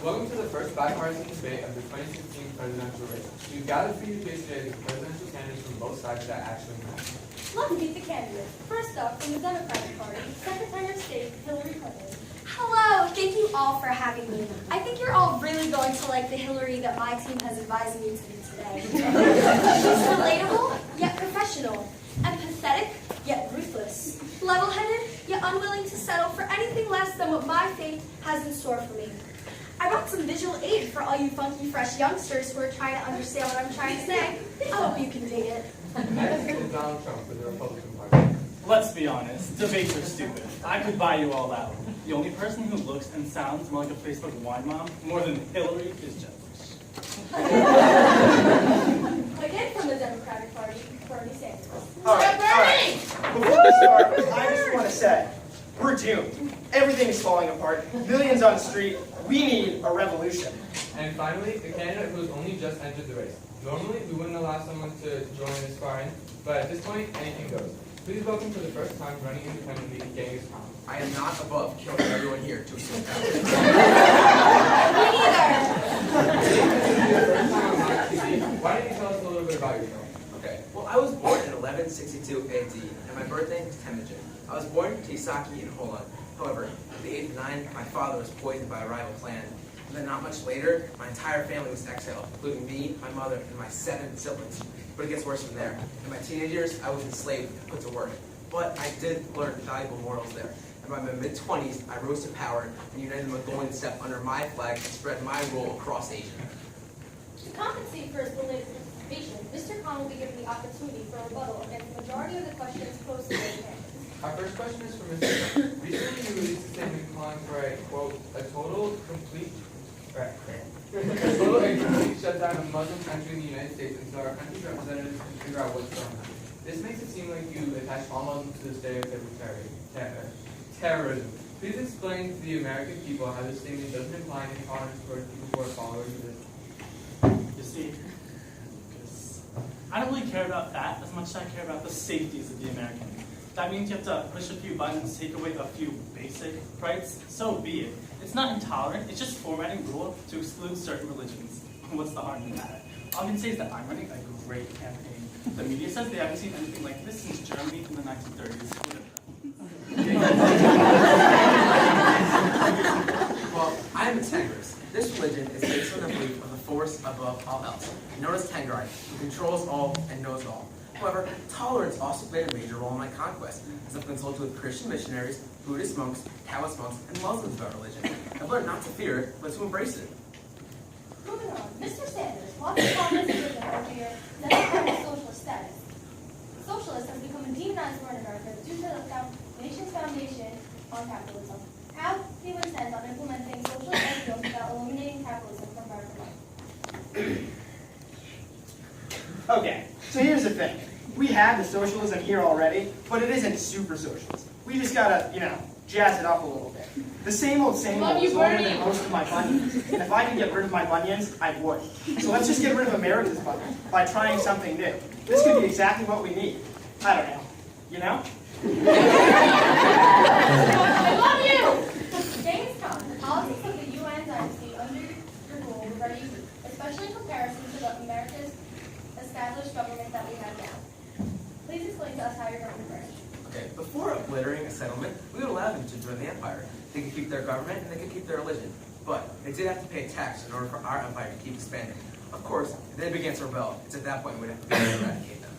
Welcome to the first bipartisan debate of the 2016 presidential race. We've gathered for you today the presidential candidates from both sides that actually matter. Let's meet the candidates. First up, from the Democratic Party, Secretary of State Hillary Clinton. Hello, thank you all for having me. I think you're all really going to like the Hillary that my team has advised me to be today. She's relatable, yet professional, empathetic, yet ruthless, level-headed, yet unwilling to settle for anything less than what my fate has in store for me. I brought some visual aid for all you funky, fresh youngsters who are trying to understand what I'm trying to say. I hope you can dig it. Next is Donald Trump for the Republican Party. Let's be honest, debates are stupid. I could buy you all out. The only person who looks and sounds more like a Facebook wine mom, more than Hillary, is jealous. Again, from the Democratic Party, Bernie Sanders. All right. Before we start, I just want to say, we're doomed. Everything is falling apart. Millions on the street. We need a revolution. And finally, the candidate who has only just entered the race. Normally, we wouldn't allow someone to join this far in, but at this point, anything goes. Please welcome for the first time running independently, Genghis Khan. I am not above killing everyone here to assume power. Me neither. First time on live TV, why don't you tell us a little bit about yourself? Okay, well, I was born in 1162 AD, and my birthday is Temujin. I was born to Isaki in Holland. However, at the age of 9, my father was poisoned by a rival clan. And then not much later, my entire family was exiled, including me, my mother, and my 7 siblings. But it gets worse from there. In my teenage years, I was enslaved and put to work. But I did learn valuable morals there. And by my mid-20s, I rose to power and united the Mongolian steppe under my flag and spread my rule across Asia. To compensate for his belated participation, Mr. Khan will be given the opportunity for a rebuttal against the majority of the questions posed to the candidates. Our first question is for Mr. Trump. Recently, you released a statement calling for a, quote, a total and complete shutdown of Muslim entering the United States until our country's representatives can figure out what's going on. This makes it seem like you attach all Muslims to the stereotype of terrorism. Please explain to the American people how this statement doesn't imply any intolerance towards people who are followers of this. You see, because I don't really care about that as much as I care about the safeties of the American. That means you have to push a few buttons, take away a few basic rights. So be it. It's not intolerant, it's just formatting rule to exclude certain religions. What's the harm in that? All I can say is that I'm running a great campaign. The media says they haven't seen anything like this since Germany in the 1930s. Well, I am a Tengrist. This religion is based on the belief of the force above all else, known as Tengri, who controls all and knows all. However, tolerance also played a major role in my conquest, as I've consulted with Christian missionaries, Buddhist monks, Taoist monks, and Muslims about religion. I've learned not to fear it, but to embrace it. Moving on, Mr. Sanders, lots of comments have been over your democratic socialist status. Socialist has become a demonized word in America due to the nation's foundation on capitalism. How do you intend on implementing socialist ideals without eliminating capitalism from American life? Okay, so here's the thing. We have the socialism here already, but it isn't super socialist. We just gotta, jazz it up a little bit. The same old is longer than most of my bunions, and if I could get rid of my bunions, I would. So let's just get rid of America's bunions by trying something new. This could be exactly what we need. I don't know. You know? I love you! Genghis Khan, the politics of the UN dynasty under your rule were very unique, especially in comparison to the America's established government that we have now. Please explain to us how your government works. Okay, before obliterating a settlement, we would allow them to join the empire. They could keep their government and they could keep their religion. But they did have to pay tax in order for our empire to keep expanding. Of course, if they began to rebel, it's at that point we'd have to eradicate them.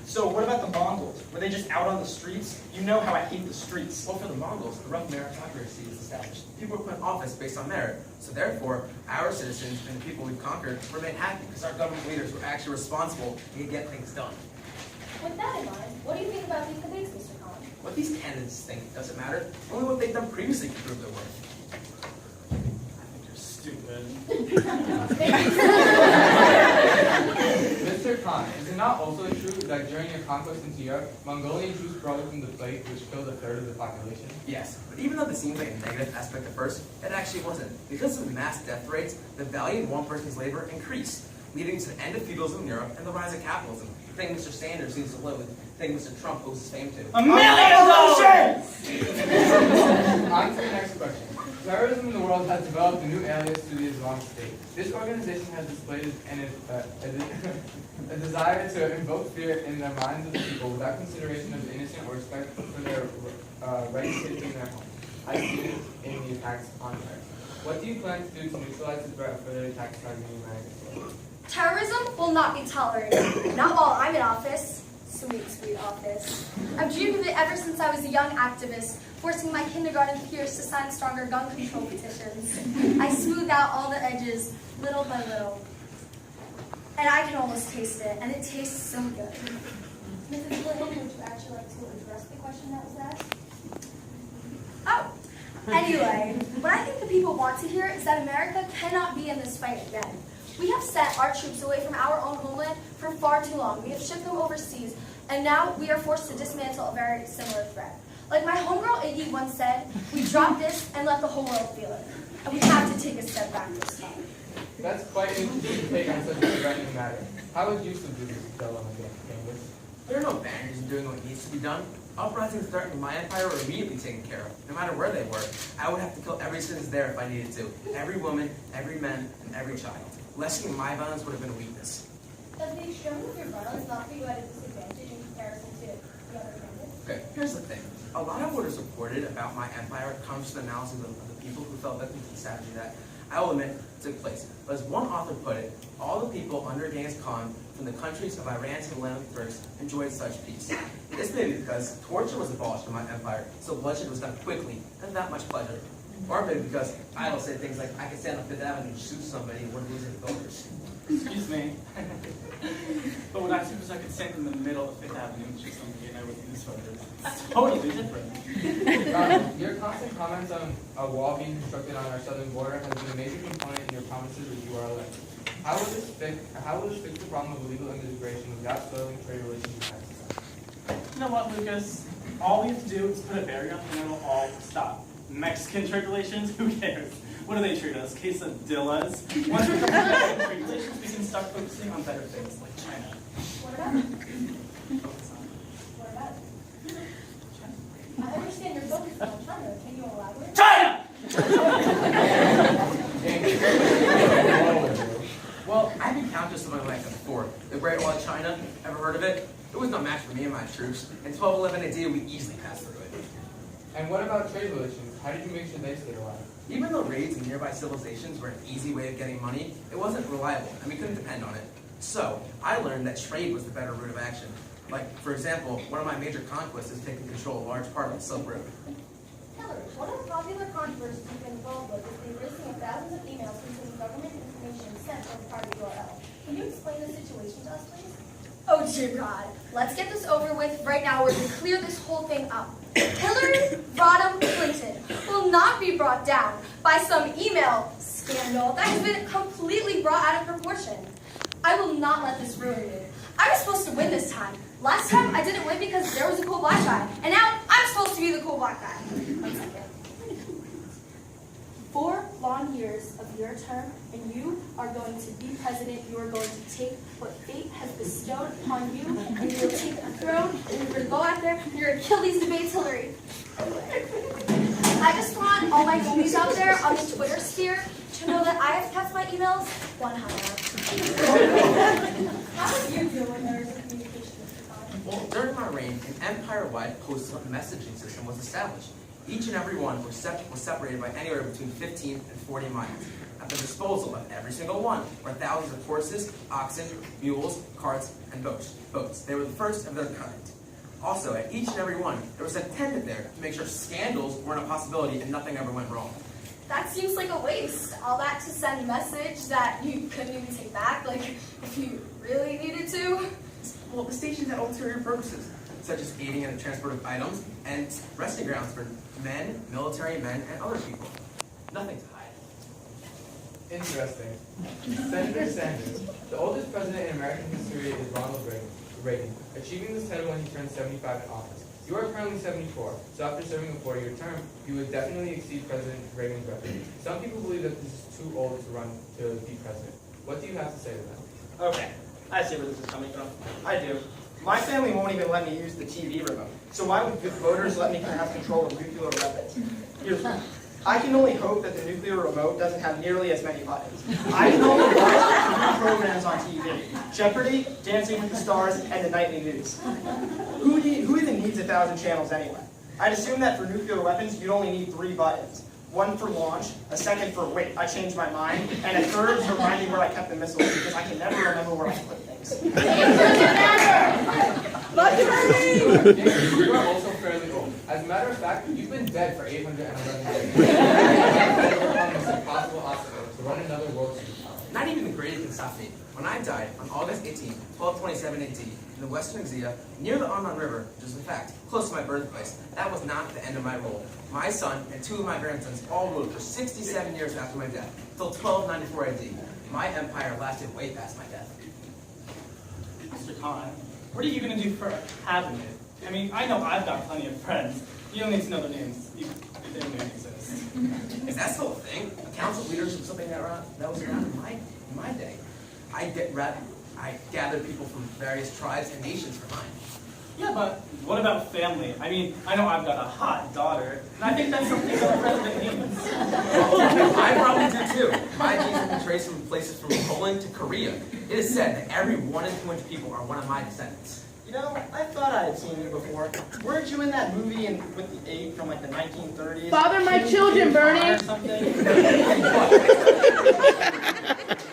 So what about the Mongols? Were they just out on the streets? You know how I hate the streets. Well, for the Mongols, a rough meritocracy is established. People were put in office based on merit. So therefore, our citizens and the people we've conquered remain happy because our government leaders were actually responsible and could get things done. With that in mind, what do you think about these debates, Mr. Collins? What these candidates think doesn't matter. Only what they've done previously can prove their worth. I think you're stupid. Mr. Khan, is it not also true that during your conquest into Europe, Mongolian troops brought with them the plague, which killed a third of the population? Yes, but even though this seems like a negative aspect at first, it actually wasn't. Because of mass death rates, the value of one person's labor increased, leading to the end of feudalism in Europe and the rise of capitalism. The thing Mr. Sanders seems to live with, the thing Mr. Trump owes his fame to. $1 million! On to the next question. Terrorism in the world has developed a new alias to the has displayed a desire to invoke fear in the minds of the people without consideration of the innocent or respect for their right to safety in their homes. I see it in the attacks on America. What do you plan to do to neutralize the threat of further attacks targeting the United States? Terrorism will not be tolerated. Not while I'm in office. Sweet, sweet office. I've dreamed of it ever since I was a young activist, forcing my kindergarten peers to sign stronger gun control petitions. I smoothed out all the edges, little by little. And I can almost taste it, and it tastes so good. Mrs. Clinton, would you actually like to address the question that was asked? Oh, anyway, what I think the people want to hear is that America cannot be in this fight again. We have sent our troops away from our own homeland for far too long. We have shipped them overseas, and now we are forced to dismantle a very similar threat. Like my homegirl Iggy once said, we drop this and let the whole world feel it. And we have to take a step back this time. That's quite an interesting take on such a threatening matter. How would you subdue this dilemma, Candace? There are no barriers in doing what needs to be done. Uprisings threatening my empire were immediately taken care of, no matter where they were. I would have to kill every citizen there if I needed to. Every woman, every man, and every child. Lessening my violence would have been a weakness. Does the extreme of your violence not put you at a disadvantage in comparison to the other candidates? Okay, here's the thing. A lot of what is reported about my empire comes from the analysis of the people who fell victim to the savagery that, I will admit, took place. But as one author put it, all the people under Genghis Khan, from the countries of Iran to the land of Turks, enjoyed such peace. This may be because torture was abolished in my empire, so bloodshed was done quickly and without much pleasure. Or maybe because I will say things like, I can stand on Fifth Avenue and shoot somebody and wouldn't lose any voters. Excuse me. But when I suppose I could stand in the middle of Fifth Avenue and shoot somebody and I wouldn't lose voters. It's totally different. Your constant comments on a wall being constructed on our southern border has been a major component in your promises that you are elected. How will this fix the problem of illegal immigration without spoiling trade relations with Mexico? You know what, Lucas? All we have to do is put a barrier up and it'll all stop. Mexican trade relations? Who cares? What do they treat us? Quesadillas? Once we're done with trade relations, we can start focusing on better things like China. What about it? What about it? I understand you're focused on China. Can you elaborate? China! Well, I've encountered something like that before. The Great Wall of China, ever heard of it? It was no match for me and my troops. In 1211 AD, we easily passed through it. And what about trade relations? How did you make sure they stayed alive? Even though raids in nearby civilizations were an easy way of getting money, it wasn't reliable, and we couldn't depend on it. So, I learned that trade was the better route of action. Like, for example, one of my major conquests is taking control of a large part of the Silk Road. Hillary, one of the popular controversies you've been involved with is the erasing of thousands of emails containing government information sent from private URL. Can you explain the situation to us, please? Oh dear God, let's get this over with right now. We're going to clear this whole thing up. Hillary Rodham Clinton will not be brought down by some email scandal that has been completely brought out of proportion. I will not let this ruin me. I was supposed to win this time. Last time I didn't win because there was a cool black guy, and now I'm supposed to be the cool black guy. 1 second. 4 long years of your term, and you are going to be president. You are going to take what fate has bestowed upon you, and you will take the throne, and you're going to go out there, and you're going to kill these debates, Hillary. I just want all my homies out there on the Twitter sphere to know that I have kept my emails 100. How did you deal with errors of communication, Mr. Khan? Well, during my reign, an empire-wide postal messaging system was established. Each and every one was separated by anywhere between 15 and 40 miles. At the disposal of every single one were thousands of horses, oxen, mules, carts, and boats. They were the first of their kind. Also, at each and every one, there was an attendant there to make sure scandals weren't a possibility and nothing ever went wrong. That seems like a waste. All that to send a message that you couldn't even take back, like if you really needed to. Well, the station had ulterior purposes, such as aiding in the transport of items and resting grounds for men, military men, and other people. Nothing to hide. Interesting. Senator Sanders, the oldest president in American history is Ronald Reagan, achieving this title when he turned 75 in office. You are currently 74, so after serving a 4-year term, you would definitely exceed President Reagan's record. Some people believe that this is too old to be president. What do you have to say to them? Okay, I see where this is coming from. I do. My family won't even let me use the TV remote. So why would voters let me have control of nuclear weapons? Here's why. I can only hope that the nuclear remote doesn't have nearly as many buttons. I can only watch 3 programs on TV: Jeopardy, Dancing with the Stars, and the nightly news. Who even needs 1,000 channels anyway? I'd assume that for nuclear weapons, you'd only need 3 buttons. 1 for launch, a second for wait, I changed my mind, and a third to remind me where I kept the missiles, because I can never remember where I put things. You are also fairly old. As a matter of fact, you've been dead for 811 days. You have overcome this impossible obstacle to run another world superpower. Not even the graded can stop me. When I died on August 18, 1227 AD, in the western Zaccaria, near the Arnon River, which is in fact close to my birthplace, that was not the end of my rule. My son and 2 of my grandsons all ruled for 67 years after my death, till 1294 AD. My empire lasted way past my death. Mr. Khan, what are you going to do for having it? I mean, I know I've got plenty of friends. You don't need to know their names, if they don't even exist. Is that still a thing? A council of leaders was something that was around in my day. I gathered people from various tribes and nations for mine. Yeah, but what about family? I mean, I know I've got a hot daughter, and I think that's something that a president needs. I probably do too. My genes have been traced from places from Poland to Korea. It is said that every 1 in 200 people are one of my descendants. You know, I thought I had seen you before. Weren't you in that movie with the 8 from like the 1930s? Father my children, Bernie.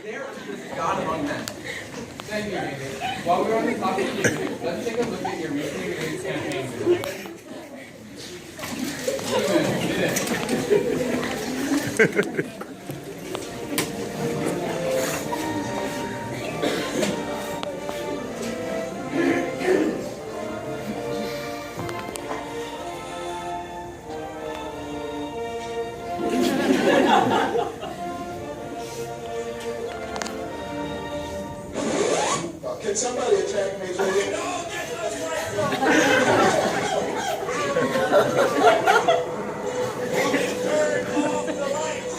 There is God among men. Thank you, David. While we're on the topic of music, let's take a look at your recently released campaign video. Can somebody attack me, please? Turn off the lights.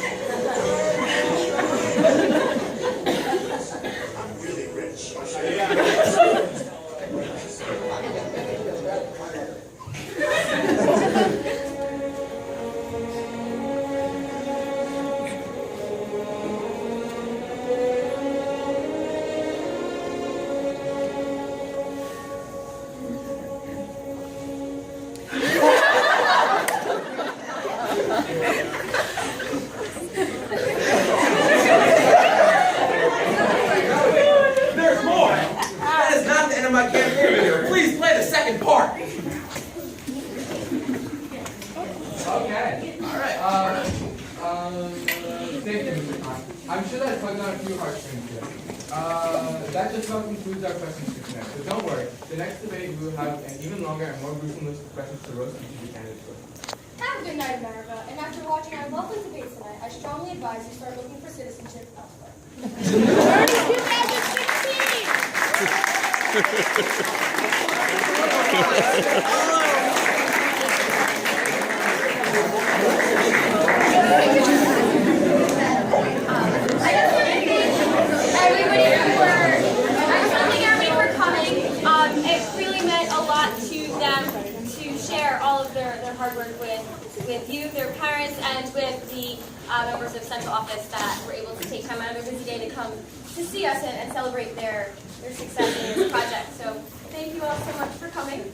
I'm really rich. There's more! That is not the end of my campaign video. Please play the second part. Okay. Alright. Thank you, Mr. Khan. I'm sure that tugged on a few heartstrings here. That just about concludes our questions for tonight. So don't worry. The next debate we will have an even longer and more gruesome list of questions to roast each of the candidates with. Have a good night, America. And after watching our lovely debates tonight, I strongly advise you start looking for citizenship elsewhere. Bernie everybody for coming. It really meant a lot to them to share all of their hard work with you, their parents, and with the members of central office that were able to take time out of their busy day to come to see us and celebrate their success in this project. So thank you all so much for coming.